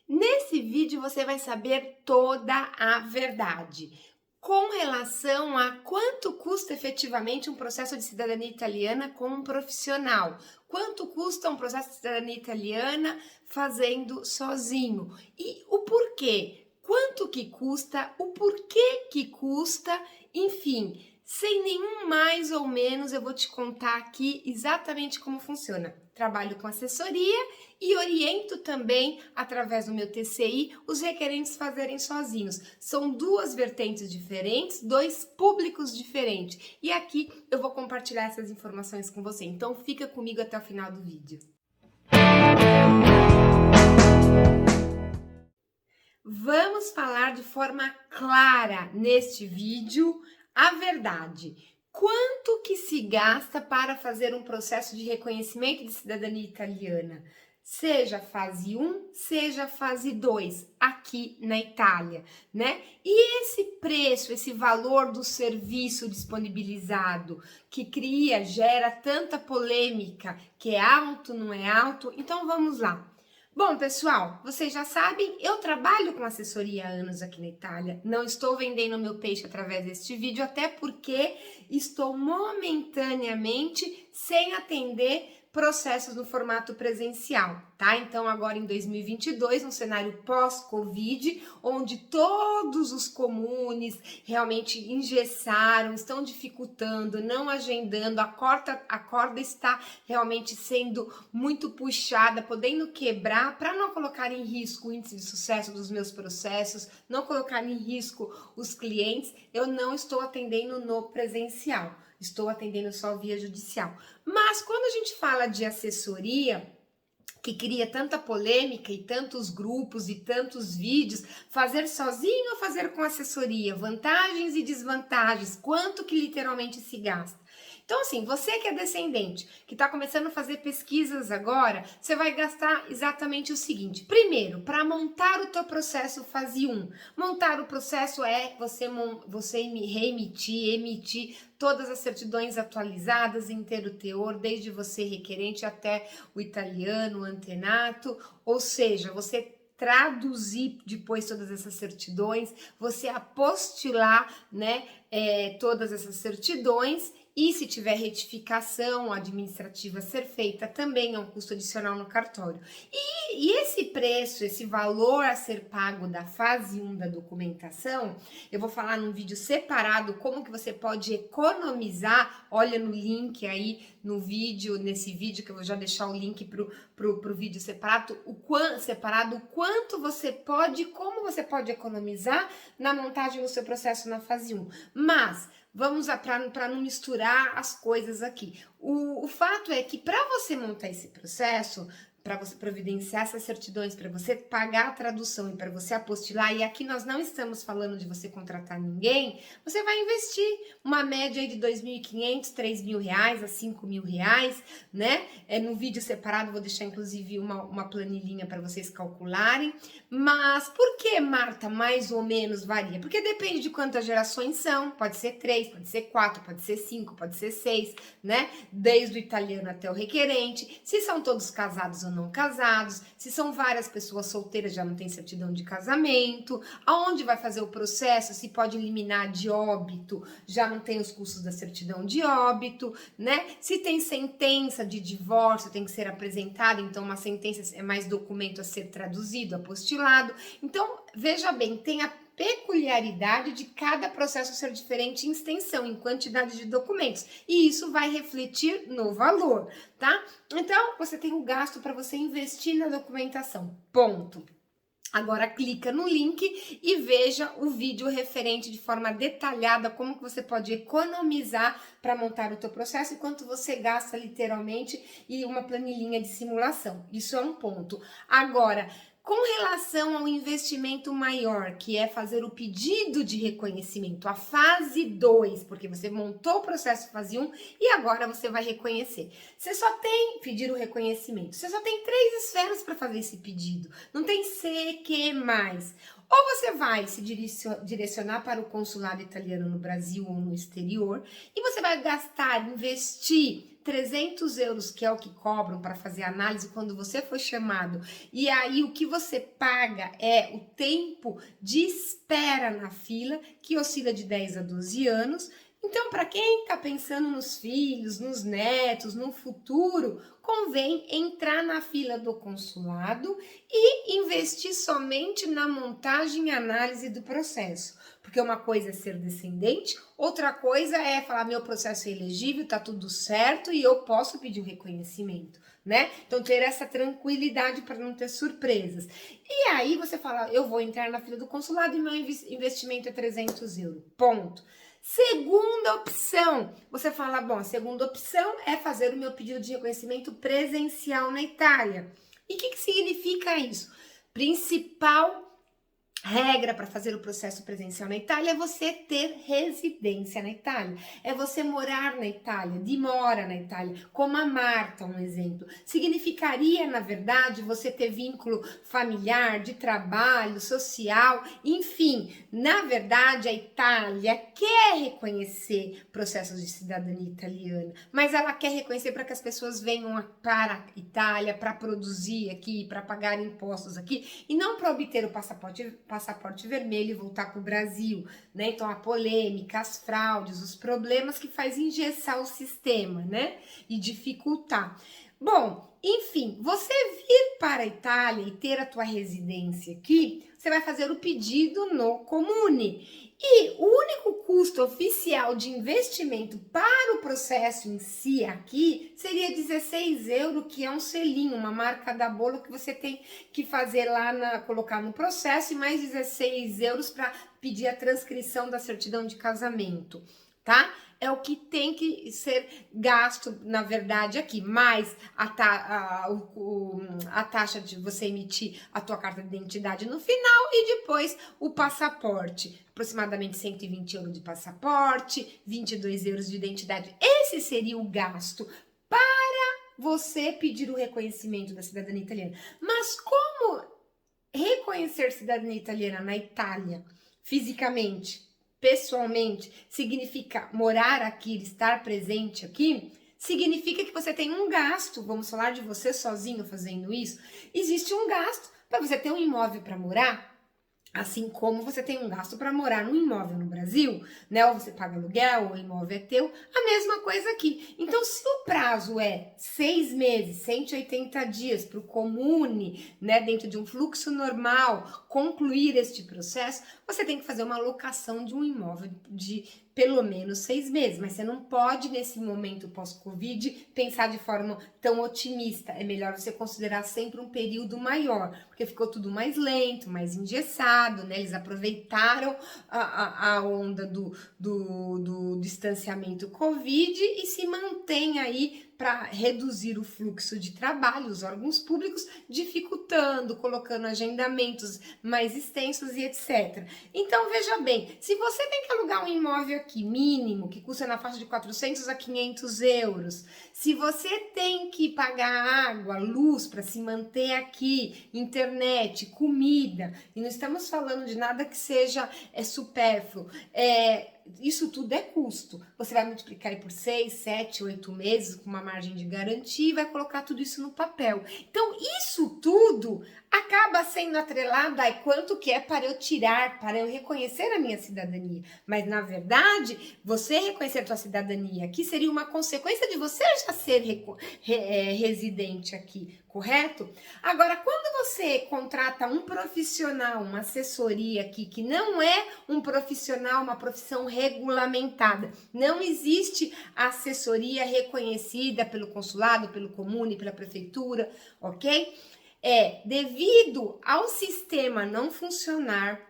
Nesse vídeo você vai saber toda a verdade com relação a quanto custa efetivamente um processo de cidadania italiana com um profissional. Quanto custa um processo de cidadania italiana fazendo sozinho? E o porquê? Quanto que custa? O porquê que custa? Enfim, sem nenhum mais ou menos, eu vou te contar aqui exatamente como funciona. Trabalho com assessoria e oriento também, através do meu TCI, os requerentes fazerem sozinhos. São duas vertentes diferentes, dois públicos diferentes. E aqui eu vou compartilhar essas informações com você. Então fica comigo até o final do vídeo. Vamos falar de forma clara neste vídeo a verdade. Quanto que se gasta para fazer um processo de reconhecimento de cidadania italiana? Seja fase 1, seja fase 2, aqui na Itália, né? E esse preço, esse valor do serviço disponibilizado que gera tanta polêmica, que é alto, não é alto? Então vamos lá. Bom, pessoal, vocês já sabem, eu trabalho com assessoria há anos aqui na Itália. Não estou vendendo meu peixe através deste vídeo, até porque estou momentaneamente sem atender processos no formato presencial, tá? Então, agora em 2022, um cenário pós-Covid, onde todos os comunes realmente engessaram, estão dificultando, não agendando, a corda está realmente sendo muito puxada, podendo quebrar, para não colocar em risco o índice de sucesso dos meus processos, não colocar em risco os clientes, eu não estou atendendo no presencial, estou atendendo só via judicial. Mas quando a gente fala de assessoria, que cria tanta polêmica e tantos grupos e tantos vídeos, fazer sozinho ou fazer com assessoria, vantagens e desvantagens, quanto que literalmente se gasta. Então, assim, você que é descendente, que está começando a fazer pesquisas agora, você vai gastar exatamente o seguinte. Primeiro, para montar o teu processo fase 1. Montar o processo é você emitir todas as certidões atualizadas em inteiro teor, desde você requerente até o italiano, o antenato, ou seja, você traduzir depois todas essas certidões, você apostilar, né, todas essas certidões. E se tiver retificação administrativa a ser feita, também é um custo adicional no cartório. E esse preço, esse valor a ser pago da fase 1 da documentação, eu vou falar num vídeo separado como que você pode economizar. Olha no link aí no vídeo, nesse vídeo que eu vou já deixar o link pro vídeo separado, o quanto você pode, como você pode economizar na montagem do seu processo na fase 1. Mas vamos para não misturar as coisas aqui. O fato é que para você montar esse processo, para você providenciar essas certidões, para você pagar a tradução e para você apostilar, e aqui nós não estamos falando de você contratar ninguém, você vai investir uma média aí de R$2.500, R$3.000 a R$5.000, né? No vídeo separado vou deixar inclusive uma planilhinha para vocês calcularem. Mas por que, Marta, mais ou menos varia? Porque depende de quantas gerações são, pode ser 3, pode ser 4, pode ser 5, pode ser 6, né? Desde o italiano até o requerente, se são todos casados ou não casados, se são várias pessoas solteiras, já não tem certidão de casamento, aonde vai fazer o processo, se pode eliminar de óbito, já não tem os custos da certidão de óbito, né? Se tem sentença de divórcio, tem que ser apresentada, então uma sentença é mais documento a ser traduzido, apostilado. Então, veja bem, tem a peculiaridade de cada processo ser diferente em extensão, em quantidade de documentos, e isso vai refletir no valor, tá? Então, você tem o gasto para você investir na documentação, ponto. Agora clica no link e veja o vídeo referente de forma detalhada como que você pode economizar para montar o teu processo e quanto você gasta literalmente e uma planilhinha de simulação. Isso é um ponto. Agora, com relação ao investimento maior, que é fazer o pedido de reconhecimento, a fase 2, porque você montou o processo fase 1 e agora você vai reconhecer. Você só tem pedir o reconhecimento, você só tem 3 esferas para fazer esse pedido, não tem que mais. Ou você vai se direcionar para o consulado italiano no Brasil ou no exterior e você vai investir €300, que é o que cobram para fazer análise quando você for chamado, e aí o que você paga é o tempo de espera na fila, que oscila de 10 a 12 anos. Então, para quem está pensando nos filhos, nos netos, no futuro, convém entrar na fila do consulado e investir somente na montagem e análise do processo. Porque uma coisa é ser descendente, outra coisa é falar meu processo é elegível, está tudo certo e eu posso pedir o reconhecimento, né? Então, ter essa tranquilidade para não ter surpresas. E aí você fala, eu vou entrar na fila do consulado e meu investimento é €300, ponto. Segunda opção, você fala, bom, a segunda opção é fazer o meu pedido de reconhecimento presencial na Itália. E o que significa isso? Principal regra para fazer o processo presencial na Itália é você ter residência na Itália, é você morar na Itália, dimora na Itália, como a Marta, um exemplo. Significaria, na verdade, você ter vínculo familiar, de trabalho, social, enfim. Na verdade, a Itália quer reconhecer processos de cidadania italiana, mas ela quer reconhecer para que as pessoas venham para a Itália para produzir aqui, para pagar impostos aqui, e não para obter o passaporte vermelho e voltar para o Brasil, né? Então, a polêmica, as fraudes, os problemas que faz engessar o sistema, né? E dificultar. Bom, enfim, você vir para a Itália e ter a tua residência aqui, você vai fazer o pedido no Comune. E o único custo oficial de investimento para o processo em si aqui seria €16, que é um selinho, uma marca da bolo que você tem que fazer lá, colocar no processo, e mais €16 para pedir a transcrição da certidão de casamento, tá? É o que tem que ser gasto, na verdade, aqui, mais a taxa de você emitir a tua carta de identidade no final e depois o passaporte. Aproximadamente €120 de passaporte, €22 de identidade. Esse seria o gasto para você pedir o reconhecimento da cidadania italiana. Mas como reconhecer cidadania italiana na Itália, fisicamente, pessoalmente, significa morar aqui, estar presente aqui, significa que você tem um gasto. Vamos falar de você sozinho fazendo isso. Existe um gasto para você ter um imóvel para morar, assim como você tem um gasto para morar num imóvel no Brasil, né? Ou você paga aluguel, ou o imóvel é teu, a mesma coisa aqui. Então, se o prazo é 6 meses, 180 dias para o Comune, né, dentro de um fluxo normal, concluir este processo, você tem que fazer uma locação de um imóvel de pelo menos 6 meses, mas você não pode, nesse momento pós-Covid, pensar de forma tão otimista. É melhor você considerar sempre um período maior, porque ficou tudo mais lento, mais engessado, né? Eles aproveitaram a onda do distanciamento Covid e se mantém aí para reduzir o fluxo de trabalho, os órgãos públicos, dificultando, colocando agendamentos mais extensos e etc. Então, veja bem, se você tem que alugar um imóvel aqui mínimo, que custa na faixa de 400 a 500 euros, se você tem que pagar água, luz para se manter aqui, internet, comida, e não estamos falando de nada que seja supérfluo, isso tudo é custo. Você vai multiplicar aí por 6, 7, 8 meses com uma margem de garantia e vai colocar tudo isso no papel. Então, isso tudo acaba sendo atrelado a quanto que é para eu tirar, para eu reconhecer a minha cidadania. Mas, na verdade, você reconhecer a sua cidadania aqui seria uma consequência de você já ser residente aqui, correto? Agora, quando você contrata um profissional, uma assessoria aqui, que não é um profissional, uma profissão regulamentada, não existe assessoria reconhecida pelo consulado, pelo comune, pela prefeitura, ok? Devido ao sistema não funcionar,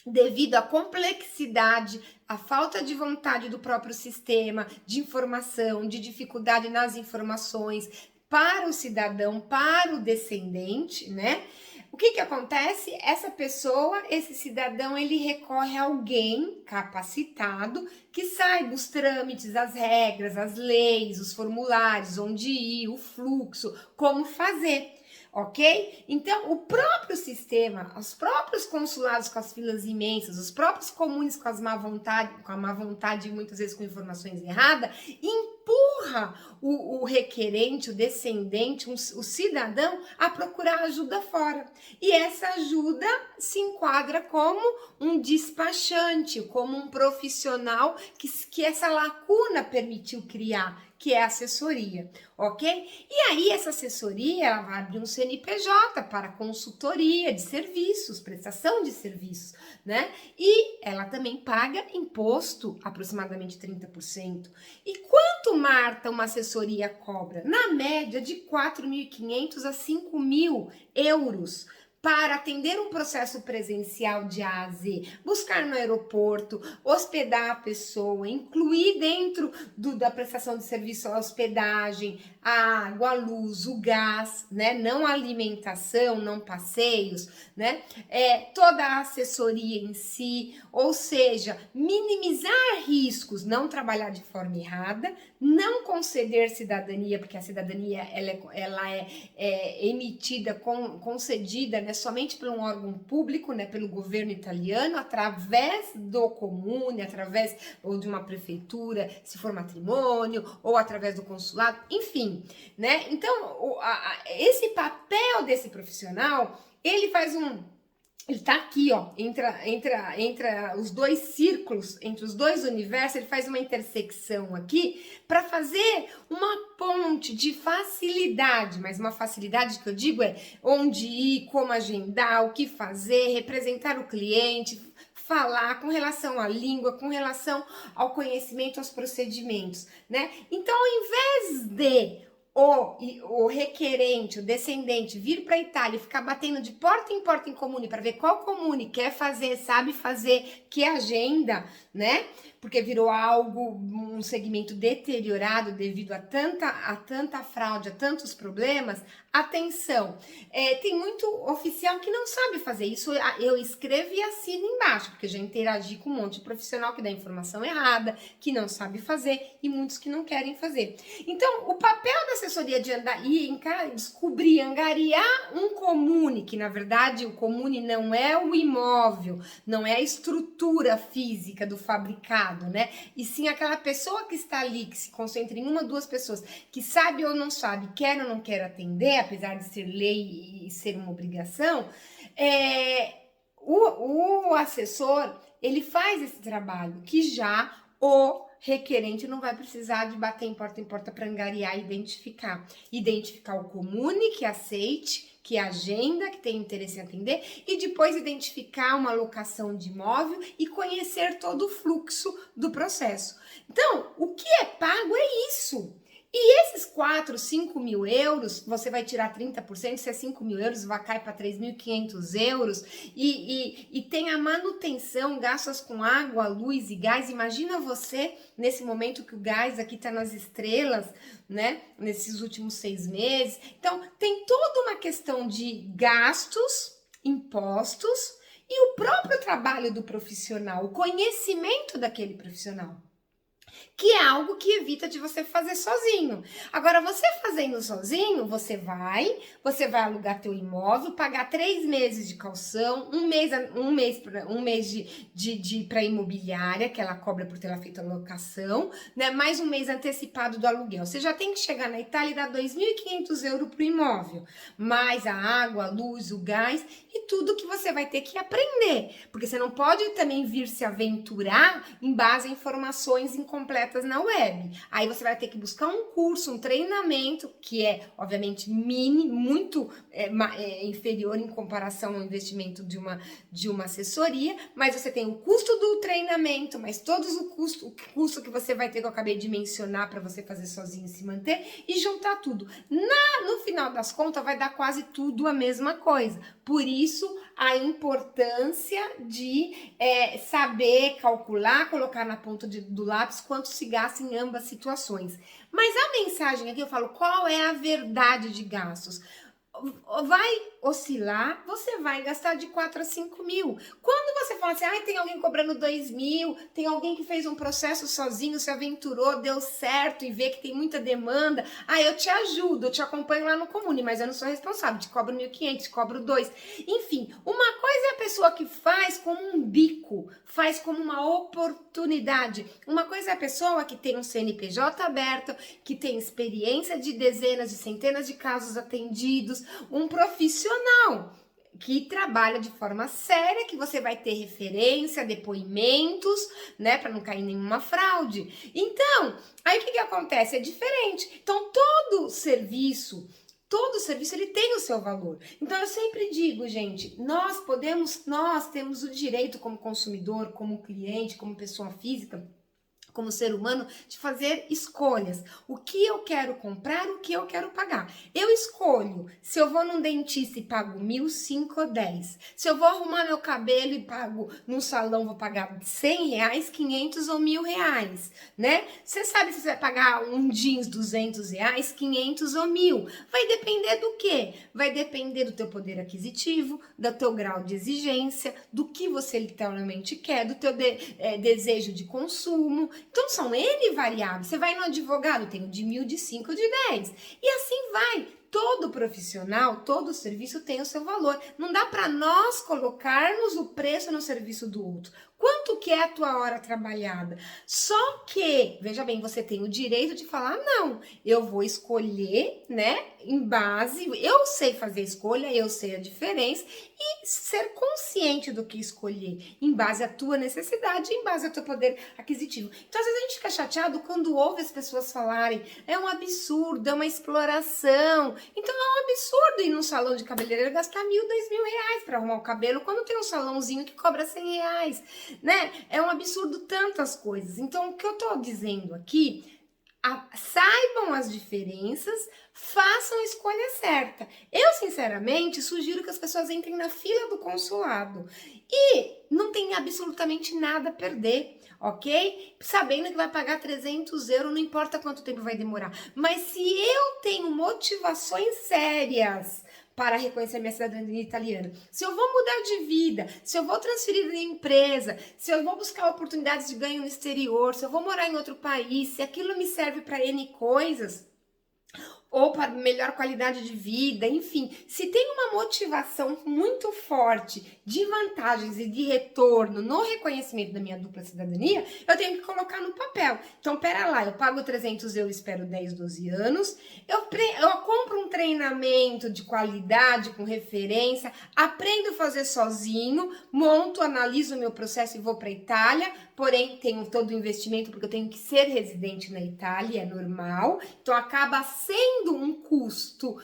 devido à complexidade, à falta de vontade do próprio sistema, de informação, de dificuldade nas informações para o cidadão, para o descendente, né? O que acontece? Essa pessoa, esse cidadão, ele recorre a alguém capacitado que saiba os trâmites, as regras, as leis, os formulários, onde ir, o fluxo, como fazer. Ok? Então, o próprio sistema, os próprios consulados com as filas imensas, os próprios comunes com a má vontade, muitas vezes com informações erradas, empurra empurra o requerente, o descendente, o cidadão a procurar ajuda fora. E essa ajuda se enquadra como um despachante, como um profissional que essa lacuna permitiu criar, que é a assessoria, ok? E aí essa assessoria, ela vai abrir um CNPJ para consultoria de serviços, prestação de serviços, né? E ela também paga imposto, aproximadamente 30%. E quanto, Marta, uma assessoria cobra? Na média de 4.500 a 5.000 euros para atender um processo presencial de A a Z, buscar no aeroporto, hospedar a pessoa, incluir dentro da prestação de serviço a hospedagem, a água, a luz, o gás, né? Não a alimentação, não passeios, né? Toda a assessoria em si, ou seja, minimizar riscos, não trabalhar de forma errada, não conceder cidadania, porque a cidadania ela é emitida, concedida, né, somente por um órgão público, né, pelo governo italiano, através do comune, através ou de uma prefeitura, se for matrimônio, ou através do consulado, enfim, né? Então, esse papel desse profissional, ele faz ele tá aqui, ó, entra os dois círculos, entre os dois universos, ele faz uma intersecção aqui para fazer uma ponte de facilidade, mas uma facilidade que eu digo é onde ir, como agendar, o que fazer, representar o cliente, falar com relação à língua, com relação ao conhecimento, aos procedimentos, né? Então, ao invés de o requerente, o descendente, vir para a Itália e ficar batendo de porta em comune para ver qual comune quer fazer, sabe fazer, que agenda, né? Porque virou um segmento deteriorado devido a tanta fraude, a tantos problemas. Atenção, tem muito oficial que não sabe fazer isso. Eu escrevo e assino embaixo, porque já interagi com um monte de profissional que dá informação errada, que não sabe fazer e muitos que não querem fazer. Então, o papel da assessoria de descobrir, angariar um comune, que na verdade o comune não é o imóvel, não é a estrutura física do fabricado, né? E sim aquela pessoa que está ali, que se concentra em uma ou duas pessoas, que sabe ou não sabe, quer ou não quer atender, apesar de ser lei e ser uma obrigação, o assessor, ele faz esse trabalho, que já o requerente não vai precisar de bater em porta para angariar e identificar o comune que aceite, que agenda, que tem interesse em atender, e depois identificar uma locação de imóvel e conhecer todo o fluxo do processo. Então, o que é pago é isso. E esses 4, 5 mil euros, você vai tirar 30%, se é 5 mil euros, vai cair para 3.500 euros, e tem a manutenção, gastos com água, luz e gás. Imagina você, nesse momento que o gás aqui está nas estrelas, né, nesses últimos 6 meses. Então, tem toda uma questão de gastos, impostos, e o próprio trabalho do profissional, o conhecimento daquele profissional, que é algo que evita de você fazer sozinho. Agora, você fazendo sozinho, você vai alugar teu imóvel, pagar 3 meses de caução, um mês para imobiliária, que ela cobra por ter feito a locação, né? Mais um mês antecipado do aluguel. Você já tem que chegar na Itália e dar 2.500 euros pro imóvel, mais a água, a luz, o gás e tudo que você vai ter que aprender, porque você não pode também vir se aventurar em base a informações incompletas na web. Aí você vai ter que buscar um curso, um treinamento, que é, obviamente, muito inferior em comparação ao investimento de uma assessoria, mas você tem o custo do treinamento, mas todos o custo que você vai ter, que eu acabei de mencionar, para você fazer sozinho e se manter, e juntar tudo. No final das contas, vai dar quase tudo a mesma coisa. Por isso, a importância de saber calcular, colocar na ponta do lápis quanto se gasta em ambas situações. Mas a mensagem aqui, eu falo, qual é a verdade de gastos? Vai oscilar, você vai gastar de 4 a 5 mil. Quando você fala assim, tem alguém cobrando 2 mil, tem alguém que fez um processo sozinho, se aventurou, deu certo e vê que tem muita demanda, eu te ajudo, eu te acompanho lá no comune, mas eu não sou responsável, te cobro 1.500, te cobro 2. Enfim, uma coisa é a pessoa que faz como um bico, faz como uma oportunidade. Uma coisa é a pessoa que tem um CNPJ aberto, que tem experiência de dezenas, de centenas de casos atendidos, um profissional que trabalha de forma séria, que você vai ter referência, depoimentos, né, para não cair em nenhuma fraude. Então, aí o que acontece? É diferente. Então, todo serviço ele tem o seu valor. Então eu sempre digo, gente, nós temos o direito como consumidor, como cliente, como pessoa física, como ser humano, de fazer escolhas. O que eu quero comprar, o que eu quero pagar. Eu escolho se eu vou num dentista e pago 1.000, 5 ou 10. Se eu vou arrumar meu cabelo e pago num salão, vou pagar R$100, 500 ou R$1.000, né? Você sabe se você vai pagar um jeans R$200, 500 ou 1.000. Vai depender do quê? Vai depender do teu poder aquisitivo, do teu grau de exigência, do que você literalmente quer, do teu desejo de consumo. Então, são N variáveis. Você vai no advogado, tem o de 1.000, de 5, de 10. E assim vai. Todo profissional, todo serviço tem o seu valor. Não dá para nós colocarmos o preço no serviço do outro. Quanto que é a tua hora trabalhada? Só que, veja bem, você tem o direito de falar, não, eu vou escolher, né, em base, eu sei fazer escolha, eu sei a diferença e ser consciente do que escolher, em base à tua necessidade, em base ao teu poder aquisitivo. Então, às vezes a gente fica chateado quando ouve as pessoas falarem, é um absurdo, é uma exploração. Então, é um absurdo ir num salão de cabeleireiro gastar 1.000, 2.000 reais para arrumar o cabelo, quando tem um salãozinho que cobra 100 reais. Né? É um absurdo tantas coisas. Então, o que eu tô dizendo aqui, saibam as diferenças, façam a escolha certa. Eu, sinceramente, sugiro que as pessoas entrem na fila do consulado e não tem absolutamente nada a perder, ok? Sabendo que vai pagar 300 euros, não importa quanto tempo vai demorar. Mas se eu tenho motivações sérias para reconhecer minha cidadania italiana, se eu vou mudar de vida, se eu vou transferir de empresa, se eu vou buscar oportunidades de ganho no exterior, se eu vou morar em outro país, se aquilo me serve para N coisas, ou para melhor qualidade de vida, enfim, se tem uma motivação muito forte de vantagens e de retorno no reconhecimento da minha dupla cidadania, eu tenho que colocar no papel. Então, pera lá, eu pago 300 euros, espero 10, 12 anos, eu compro um treinamento de qualidade, com referência, aprendo a fazer sozinho, monto, analiso o meu processo e vou para a Itália, porém, tenho todo o investimento, porque eu tenho que ser residente na Itália, é normal, então acaba sendo um custo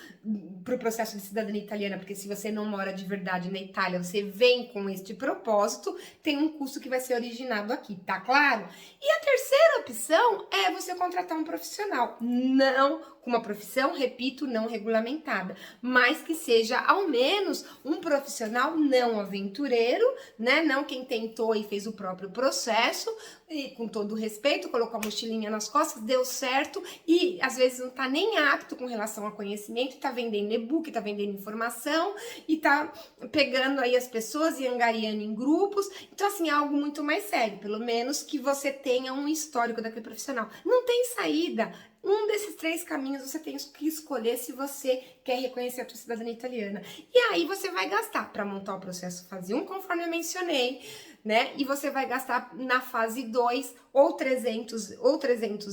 para o processo de cidadania italiana, porque se você não mora de verdade na Itália, você vem com este propósito, tem um custo que vai ser originado aqui, tá claro? E a terceira opção é você contratar um profissional, não com uma profissão, repito, não regulamentada, mas que seja ao menos um profissional não aventureiro, né? Não quem tentou e fez o próprio processo, e com todo respeito, colocou a mochilinha nas costas, deu certo e às vezes não tá nem apto com relação ao conhecimento, tá vendendo e-book, tá vendendo informação e tá pegando aí as pessoas e angariando em grupos. Então, assim, é algo muito mais sério, pelo menos que você tenha um histórico daquele profissional. Não tem saída. Um desses 3 caminhos você tem que escolher se você quer reconhecer a sua cidadania italiana. E aí você vai gastar para montar o processo fase 1, conforme eu mencionei, né? E você vai gastar na fase 2 ou 300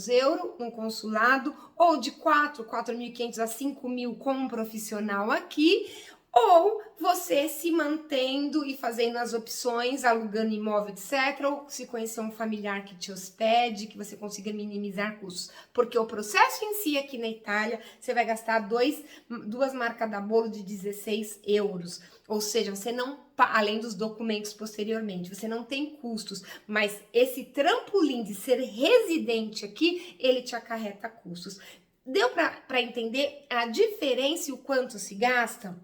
euros no consulado, ou de 4.500 a 5.000 com um profissional aqui, ou você se mantendo e fazendo as opções, alugando imóvel, etc., ou se conhecer um familiar que te hospede, que você consiga minimizar custos. Porque o processo em si aqui na Itália, você vai gastar 2 marcas da bolo de 16 euros. Ou seja, você não, além dos documentos posteriormente, você não tem custos, mas esse trampolim de ser residente aqui, ele te acarreta custos. Deu para entender a diferença e o quanto se gasta?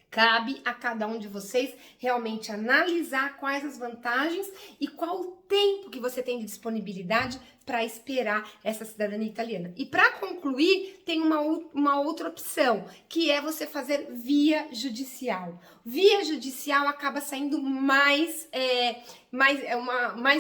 Cabe a cada um de vocês realmente analisar quais as vantagens e qual o tempo que você tem de disponibilidade para esperar essa cidadania italiana. E para concluir, tem uma outra opção, que é você fazer via judicial. Via judicial acaba saindo mais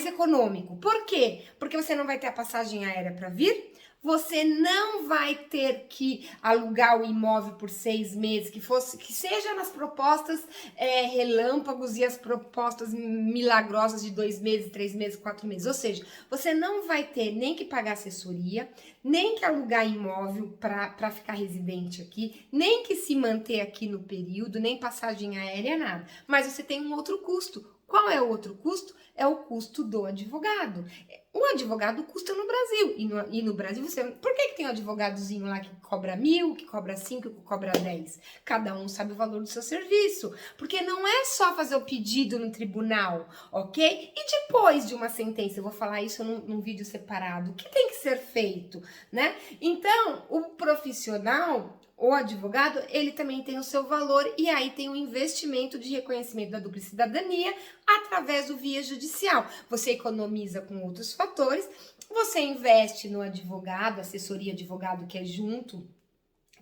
econômico. Por quê? Porque você não vai ter a passagem aérea para vir, você não vai ter que alugar o imóvel por 6 meses, que seja nas propostas relâmpagos e as propostas milagrosas de 2 meses, 3 meses, 4 meses. Ou seja, você não vai ter nem que pagar assessoria, nem que alugar imóvel para ficar residente aqui, nem que se manter aqui no período, nem passagem aérea, nada. Mas você tem um outro custo. Qual é o outro custo? É o custo do advogado. O advogado custa no Brasil. E no Brasil, você. Por que tem um advogadozinho lá que cobra 1.000, que cobra 5, que cobra 10? Cada um sabe o valor do seu serviço. Porque não é só fazer o pedido no tribunal, ok? E depois de uma sentença, eu vou falar isso num vídeo separado, o que tem que ser feito, né? Então, o profissional, o advogado, ele também tem o seu valor e aí tem o investimento de reconhecimento da dupla cidadania através do via judicial. Você economiza com outros fatores, você investe no advogado, assessoria advogado que é junto,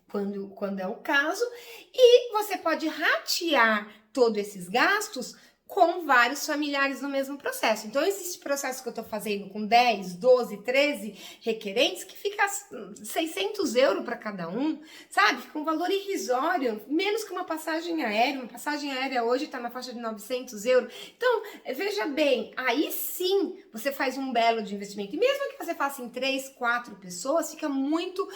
quando é o caso, e você pode ratear todos esses gastos com vários familiares no mesmo processo. Então, existe processo que eu estou fazendo com 10, 12, 13 requerentes que fica 600 euros para cada um, sabe? Fica um valor irrisório, menos que uma passagem aérea. Uma passagem aérea hoje está na faixa de 900 euros. Então, veja bem, aí sim você faz um belo de investimento. E mesmo que você faça em 3, 4 pessoas, fica muito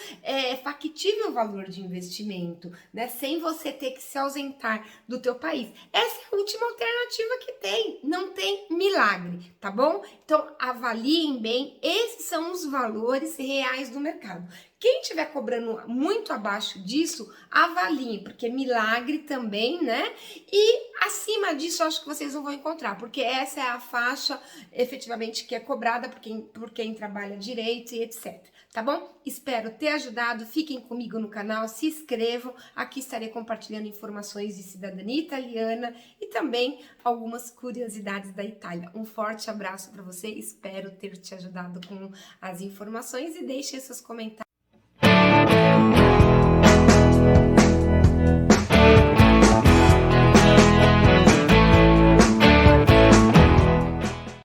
factível o valor de investimento, né? Sem você ter que se ausentar do teu país. Essa é a última alternativa que tem, não tem milagre, tá bom? Então avaliem bem, esses são os valores reais do mercado. Quem estiver cobrando muito abaixo disso, avaliem, porque milagre também, né? E acima disso, acho que vocês não vão encontrar, porque essa é a faixa efetivamente que é cobrada por quem trabalha direito e etc. Tá bom? Espero ter ajudado. Fiquem comigo no canal, se inscrevam. Aqui estarei compartilhando informações de cidadania italiana e também algumas curiosidades da Itália. Um forte abraço para você. Espero ter te ajudado com as informações e deixe seus comentários